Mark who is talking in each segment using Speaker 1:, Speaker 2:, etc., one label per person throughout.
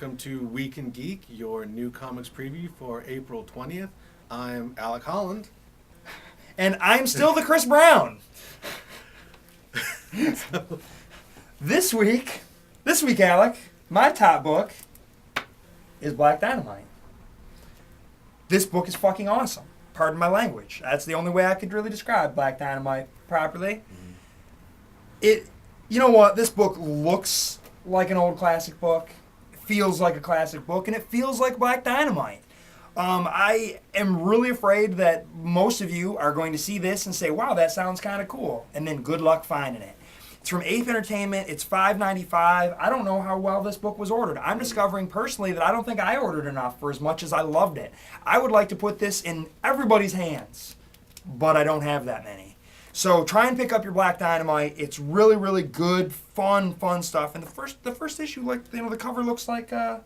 Speaker 1: welcome to Week in Geek, your new comics preview for April 20th. I'm Alec Holland.
Speaker 2: And I'm still the Chris Brown. This week, Alec, my top book is Black Dynamite. This book is fucking awesome. Pardon my language. That's the only way I could really describe Black Dynamite properly. You know what? This book looks like an old classic book. It feels like a classic book, and it feels like Black Dynamite. I am really afraid that most of you are going to see this and say, wow, that sounds kind of cool. And then good luck finding it. It's from Eighth Entertainment. It's $5.95. I don't know how well this book was ordered. I'm discovering personally that I don't think I ordered enough for as much as I loved it. I would like to put this in everybody's hands, but I don't have that many. So try and pick up your Black Dynamite. It's really, really good, fun stuff. And the first issue, the cover looks like the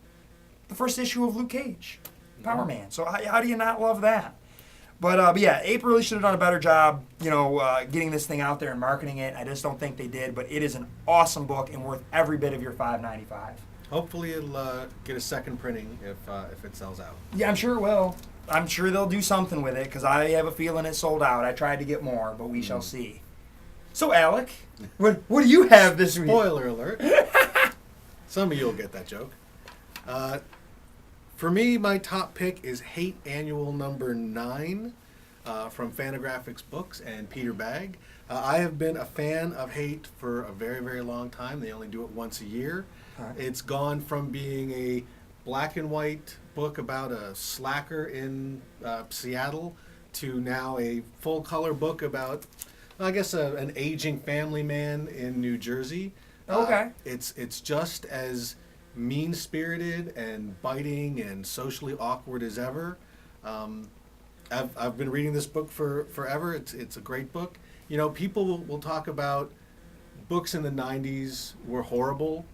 Speaker 2: first issue of Luke Cage, Power Man. So how do you not love that? But yeah, April really should have done a better job, getting this thing out there and marketing it. I just don't think they did. But it is an awesome book and worth every bit of your $5.95.
Speaker 1: Hopefully it'll get a second printing if it sells out.
Speaker 2: Yeah, I'm sure it will. I'm sure they'll do something with it because I have a feeling it's sold out. I tried to get more, but we shall see. So, Alec, what do you have this week?
Speaker 1: Spoiler alert. Some of you will get that joke. For me, my top pick is Hate Annual number 9 from Fantagraphics Books and Peter Bagg. I have been a fan of Hate for a very, very long time. They only do it once a year. Right. It's gone from being a black and white book about a slacker in Seattle to now a full color book about, I guess, an aging family man in New Jersey.
Speaker 2: Okay.
Speaker 1: It's just as mean-spirited and biting and socially awkward as ever. I've been reading this book for forever. It's a great book. People will talk about books in the 90s were horrible.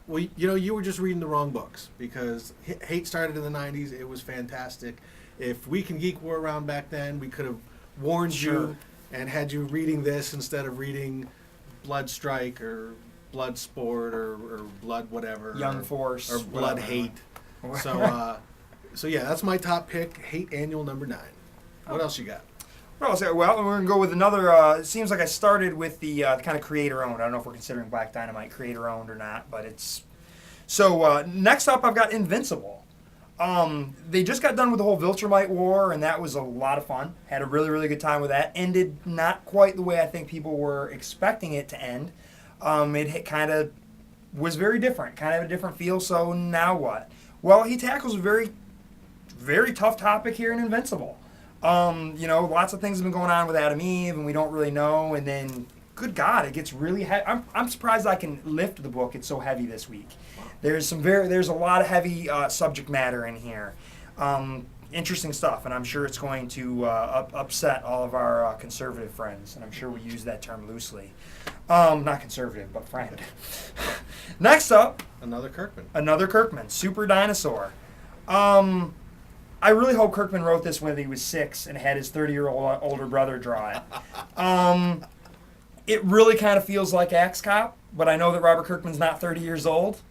Speaker 1: Well, you were just reading the wrong books because Hate started in the 90s. It was fantastic. If WeekNGeek were around back then, we could have warned you and had you reading this instead of reading Blood Strike or Blood Sport or Blood whatever.
Speaker 2: Young Force.
Speaker 1: Or Blood Hate. So yeah, that's my top pick, Hate Annual number 9. What else you got?
Speaker 2: Well, we're going to go with another, it seems like I started with the kind of creator-owned. I don't know if we're considering Black Dynamite creator-owned or not, but it's... So, next up, I've got Invincible. They just got done with the whole Viltrumite War, and that was a lot of fun. Had a really, really good time with that. Ended not quite the way I think people were expecting it to end. It kind of was very different, kind of a different feel, so now what? Well, he tackles a very, very tough topic here in Invincible. Lots of things have been going on with Adam Eve, and we don't really know. And then, good God, it gets really heavy. I'm surprised I can lift the book. It's so heavy this week. There's a lot of heavy subject matter in here. Interesting stuff, and I'm sure it's going to upset all of our conservative friends. And I'm sure we use that term loosely. Not conservative, but friend. Next up,
Speaker 1: Another
Speaker 2: Kirkman, Super Dinosaur. I really hope Kirkman wrote this when he was 6 and had his 30-year-old older brother draw it. It really kind of feels like Axe Cop, but I know that Robert Kirkman's not 30 years old.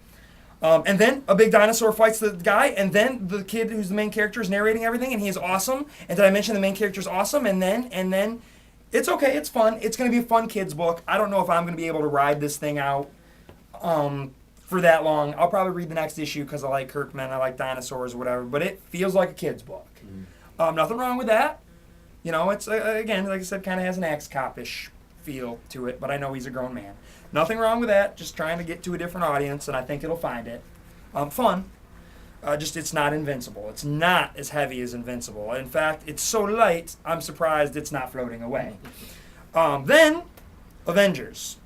Speaker 2: And then a big dinosaur fights the guy, and then the kid who's the main character is narrating everything, and he is awesome. And did I mention the main character's awesome? And then it's okay, it's fun. It's going to be a fun kid's book. I don't know if I'm going to be able to ride this thing out for that long. I'll probably read the next issue because I like Kirkman, I like dinosaurs or whatever, but it feels like a kid's book. Nothing wrong with that. It's, again, like I said, kind of has an Axe Cop-ish feel to it, but I know he's a grown man. Nothing wrong with that, just trying to get to a different audience, and I think it'll find it. Fun. It's not Invincible. It's not as heavy as Invincible. In fact, it's so light, I'm surprised it's not floating away. Then, Avengers.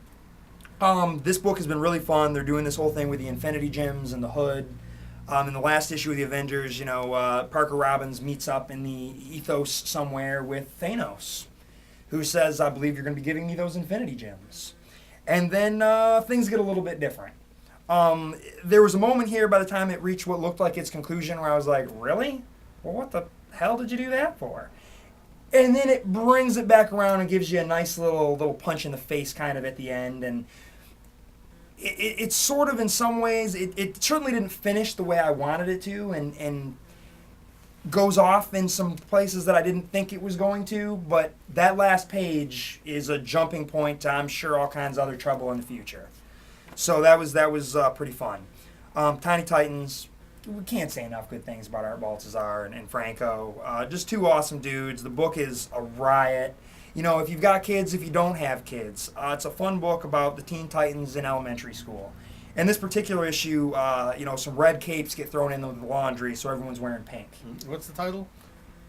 Speaker 2: This book has been really fun. They're doing this whole thing with the Infinity Gems and the Hood. In the last issue of the Avengers, Parker Robbins meets up in the ethos somewhere with Thanos, who says, I believe you're going to be giving me those Infinity Gems. And then things get a little bit different. There was a moment here by the time it reached what looked like its conclusion where I was like, really? Well, what the hell did you do that for? And then it brings it back around and gives you a nice little punch in the face kind of at the end. And it's sort of in some ways, it certainly didn't finish the way I wanted it to, and goes off in some places that I didn't think it was going to, but that last page is a jumping point to, I'm sure, all kinds of other trouble in the future. So that was pretty fun. Tiny Titans, we can't say enough good things about Art Baltazar and Franco. Just two awesome dudes. The book is a riot. You know, if you've got kids, if you don't have kids, it's a fun book about the Teen Titans in elementary school. In this particular issue, some red capes get thrown in the laundry, so everyone's wearing pink.
Speaker 1: What's the title?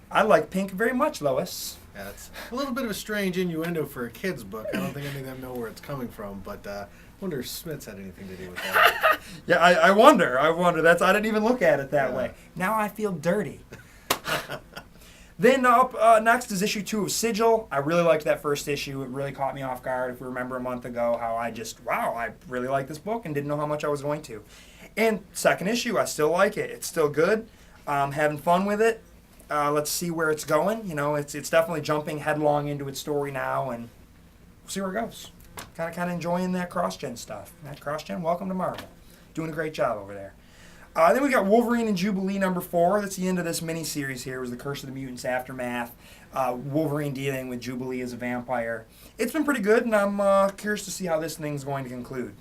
Speaker 2: I like pink very much, Lois.
Speaker 1: Yeah, it's a little bit of a strange innuendo for a kid's book. I don't think any of them know where it's coming from, but I wonder if Smith's had anything to do with that.
Speaker 2: Yeah, I wonder. I didn't even look at it that way. Now I feel dirty. Then up next is issue 2 of Sigil. I really liked that first issue. It really caught me off guard. If you remember a month ago, how I really like this book and didn't know how much I was going to. And second issue, I still like it. It's still good. Having fun with it. Let's see where it's going. You know, it's definitely jumping headlong into its story now, and we'll see where it goes. Kind of enjoying that cross-gen stuff. That cross-gen, welcome to Marvel. Doing a great job over there. Then we got Wolverine and Jubilee number 4. That's the end of this mini-series here. It was the Curse of the Mutants Aftermath. Wolverine dealing with Jubilee as a vampire. It's been pretty good, and I'm curious to see how this thing's going to conclude.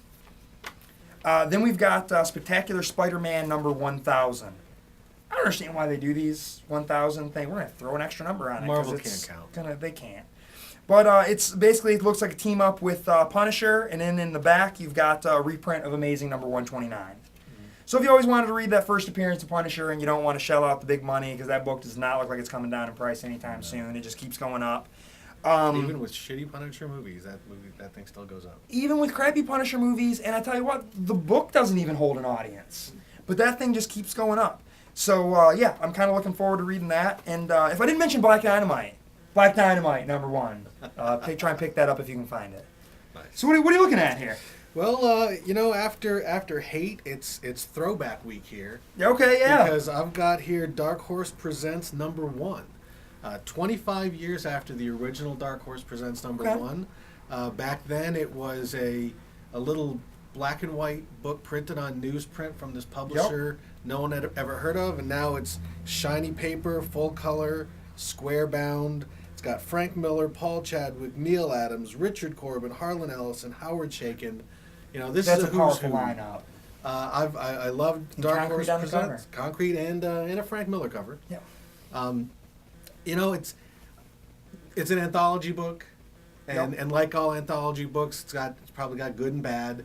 Speaker 2: Then we've got Spectacular Spider-Man number 1000. I don't understand why they do these 1000 thing. We're going to throw an extra number on it.
Speaker 1: Marvel can't count.
Speaker 2: They can't. But it's basically, it looks like a team up with Punisher, and then in the back you've got a reprint of Amazing number 129. So if you always wanted to read that first appearance of Punisher and you don't want to shell out the big money, because that book does not look like it's coming down in price anytime soon, it just keeps going up.
Speaker 1: Even with shitty Punisher movies, that thing still goes up.
Speaker 2: Even with crappy Punisher movies, and I tell you what, the book doesn't even hold an audience. But that thing just keeps going up. So I'm kind of looking forward to reading that. And if I didn't mention Black Dynamite number 1. Try and pick that up if you can find it.
Speaker 1: Nice.
Speaker 2: So what are you looking at here?
Speaker 1: Well, after Hate, it's throwback week here.
Speaker 2: Okay, yeah.
Speaker 1: Because I've got here Dark Horse Presents number 1. 25 years after the original Dark Horse Presents number 1. Back then it was a little black and white book printed on newsprint from this publisher no one had ever heard of, and now it's shiny paper, full color, square bound. It's got Frank Miller, Paul Chadwick, Neil Adams, Richard Corbin, Harlan Ellison, Howard Chaykin. You know, this is a
Speaker 2: powerful
Speaker 1: who's who.
Speaker 2: lineup.
Speaker 1: I loved Dark Horse Presents, Concrete, and a Frank Miller cover.
Speaker 2: Yeah.
Speaker 1: It's an anthology book, and like all anthology books, it's probably got good and bad.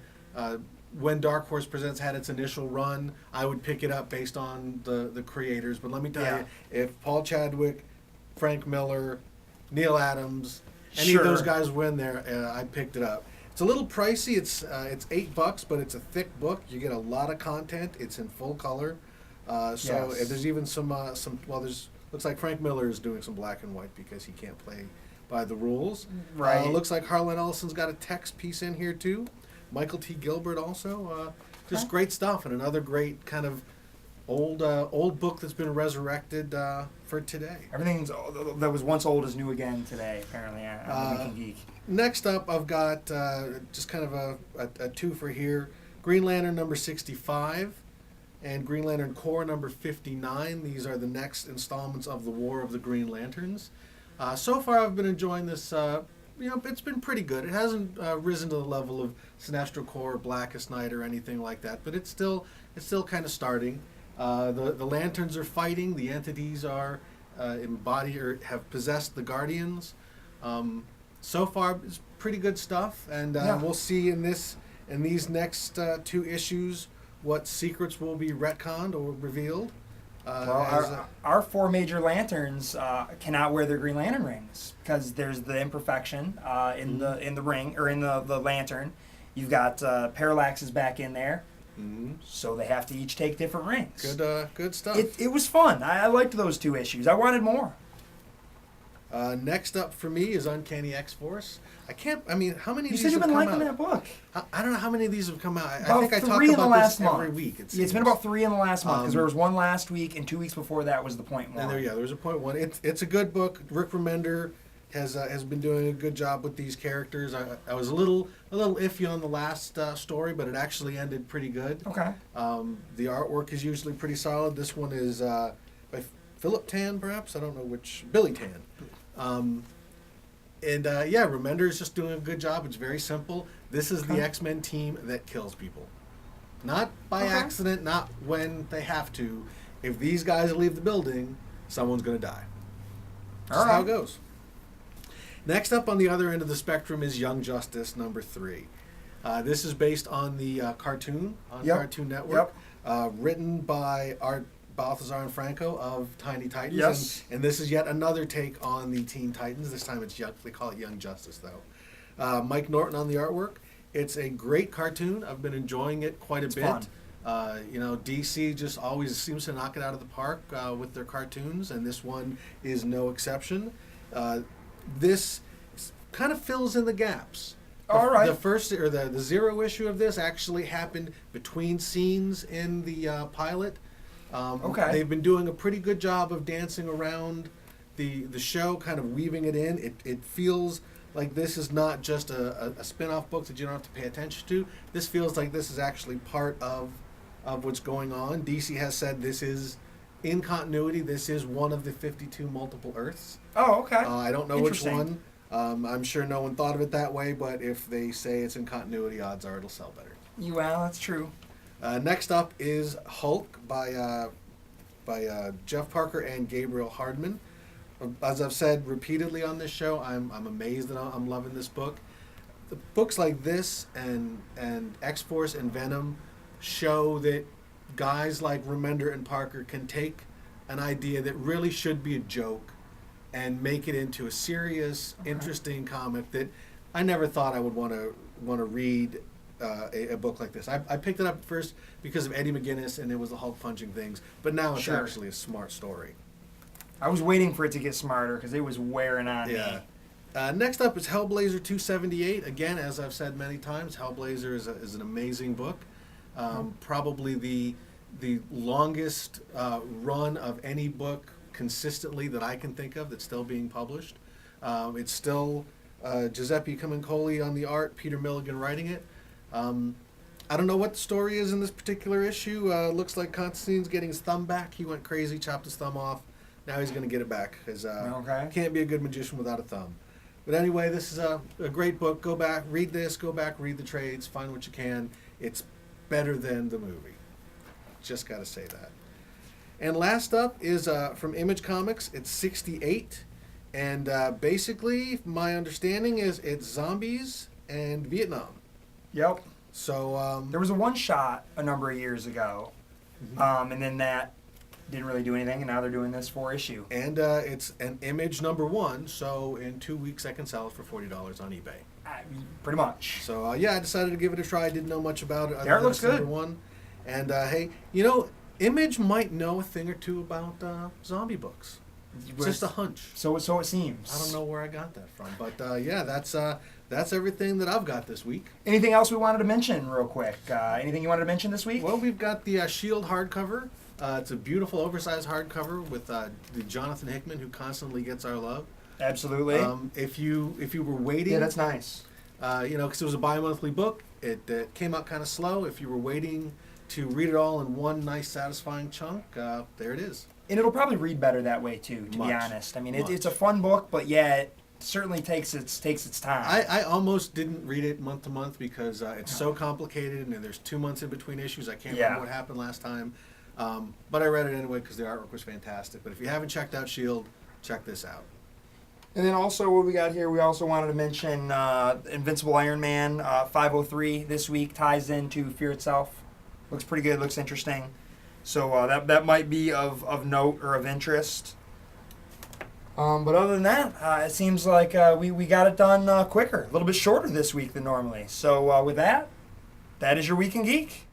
Speaker 1: When Dark Horse Presents had its initial run, I would pick it up based on the creators. But let me tell you, if Paul Chadwick, Frank Miller, Neil Adams, any of those guys win there, I picked it up. It's a little pricey. It's $8, but it's a thick book. You get a lot of content. It's in full color. There's even some. Looks like Frank Miller is doing some black and white because he can't play by the rules.
Speaker 2: Right.
Speaker 1: Looks like Harlan Ellison's got a text piece in here too. Michael T. Gilbert also. Just great stuff, and another great kind of old book that's been resurrected for today.
Speaker 2: Everything that was once old is new again today, apparently, on WeekNGeek.
Speaker 1: Next up, I've got just kind of a two for here. Green Lantern number 65 and Green Lantern Corps number 59. These are the next installments of the War of the Green Lanterns. So far, I've been enjoying this. It's been pretty good. It hasn't risen to the level of Sinestro Corps, Blackest Night, or anything like that, but it's still kind of starting. The Lanterns are fighting. The entities are embody or have possessed the Guardians. So far, it's pretty good stuff, and we'll see in these next 2 issues what secrets will be retconned or revealed.
Speaker 2: Our 4 major lanterns cannot wear their Green Lantern rings because there's the imperfection in the ring or in the lantern. You've got Parallax is back in there, so they have to each take different rings.
Speaker 1: Good stuff.
Speaker 2: It was fun. I liked those 2 issues. I wanted more.
Speaker 1: Next up for me is Uncanny X-Force. How many of
Speaker 2: You
Speaker 1: these
Speaker 2: said you've
Speaker 1: have
Speaker 2: been
Speaker 1: come
Speaker 2: liking
Speaker 1: out?
Speaker 2: that book.
Speaker 1: I don't know how many of these have come out. I
Speaker 2: About
Speaker 1: think I
Speaker 2: 3
Speaker 1: talk
Speaker 2: in the
Speaker 1: about
Speaker 2: last
Speaker 1: this
Speaker 2: month.
Speaker 1: every week. It's
Speaker 2: It's been about 3 in the last month because there was one last week and 2 weeks before that was the point 1.
Speaker 1: And there was a point 1. It's a good book. Rick Remender has been doing a good job with these characters. I was a little iffy on the last story, but it actually ended pretty good.
Speaker 2: Okay.
Speaker 1: The artwork is usually pretty solid. This one is by Philip Tan, perhaps. I don't know which. Billy Tan. Yeah, Remender is just doing a good job. It's very simple. This is the X-Men team that kills people. Not by accident, not when they have to. If these guys leave the building, someone's going to die. That's how it goes. Next up on the other end of the spectrum is Young Justice #3. This is based on the cartoon on Cartoon Network, written by Art Balthazar and Franco of Tiny Titans.
Speaker 2: Yes.
Speaker 1: And this is yet another take on the Teen Titans. This time they call it Young Justice, though. Mike Norton on the artwork. It's a great cartoon. I've been enjoying it quite a bit.
Speaker 2: Fun.
Speaker 1: DC just always seems to knock it out of the park with their cartoons, and this one is no exception. This kind of fills in the gaps.
Speaker 2: All right.
Speaker 1: The first or the zero issue of this actually happened between scenes in the pilot. They've been doing a pretty good job of dancing around the show, kind of weaving it in. It feels like this is not just a spin-off book that you don't have to pay attention to. This feels like this is actually part of what's going on. DC has said this is in continuity. This is one of the 52 multiple Earths.
Speaker 2: Oh, okay.
Speaker 1: I don't know which one. I'm sure no one thought of it that way, but if they say it's in continuity, odds are it'll sell better.
Speaker 2: Well, that's true.
Speaker 1: Next up is Hulk by Jeff Parker and Gabriel Hardman. As I've said repeatedly on this show, I'm amazed that I'm loving this book. The books like this and X-Force and Venom show that guys like Remender and Parker can take an idea that really should be a joke and make it into a serious, interesting comic that I never thought I would want to read a book like this. I picked it up first because of Eddie McGuinness and it was the Hulk punching things, but now it's actually a smart story.
Speaker 2: I was waiting for it to get smarter because it was wearing on me.
Speaker 1: Next up is Hellblazer 278. Again, as I've said many times, Hellblazer is an amazing book. Probably the longest run of any book consistently that I can think of that's still being published. It's still Giuseppe Camuncoli on the art, Peter Milligan writing it. I don't know what the story is in this particular issue. Looks like Constantine's getting his thumb back. He went crazy, chopped his thumb off. Now he's going to get it back because can't be a good magician without a thumb. But anyway, this is a great book. Go back, read this. Go back, read the trades. Find what you can. It's better than the movie. Just got to say that. And last up is from Image Comics. It's 68. And basically, my understanding is it's zombies and Vietnam.
Speaker 2: Yep.
Speaker 1: So
Speaker 2: there was a one-shot a number of years ago, and then that didn't really do anything, and now they're doing this 4-issue.
Speaker 1: And it's an Image #1, so in 2 weeks I can sell it for $40 on eBay.
Speaker 2: Pretty much.
Speaker 1: So I decided to give it a try. I didn't know much about it.
Speaker 2: The art looks good.
Speaker 1: #1. And hey, Image might know a thing or two about zombie books. It's just a hunch.
Speaker 2: So it seems.
Speaker 1: I don't know where I got that from, but that's everything that I've got this week.
Speaker 2: Anything else we wanted to mention real quick? Anything you wanted to mention this week?
Speaker 1: Well, we've got the Shield hardcover. It's a beautiful, oversized hardcover with the Jonathan Hickman, who constantly gets our love.
Speaker 2: Absolutely.
Speaker 1: If you were waiting,
Speaker 2: that's nice.
Speaker 1: Because it was a bi-monthly book, it came out kind of slow. If you were waiting to read it all in one nice, satisfying chunk, there it is.
Speaker 2: And it'll probably read better that way too, to be honest. I mean, it's a fun book, but it certainly takes its time.
Speaker 1: I almost didn't read it month to month because it's so complicated, and there's 2 months in between issues. I can't remember what happened last time. But I read it anyway because the artwork was fantastic. But if you haven't checked out Shield, check this out.
Speaker 2: And then also what we got here, we also wanted to mention Invincible Iron Man 503 this week ties into Fear Itself. Looks pretty good, looks interesting. So that might be of note or of interest. But other than that, it seems like we got it done quicker, a little bit shorter this week than normally. So with that is your Week in Geek.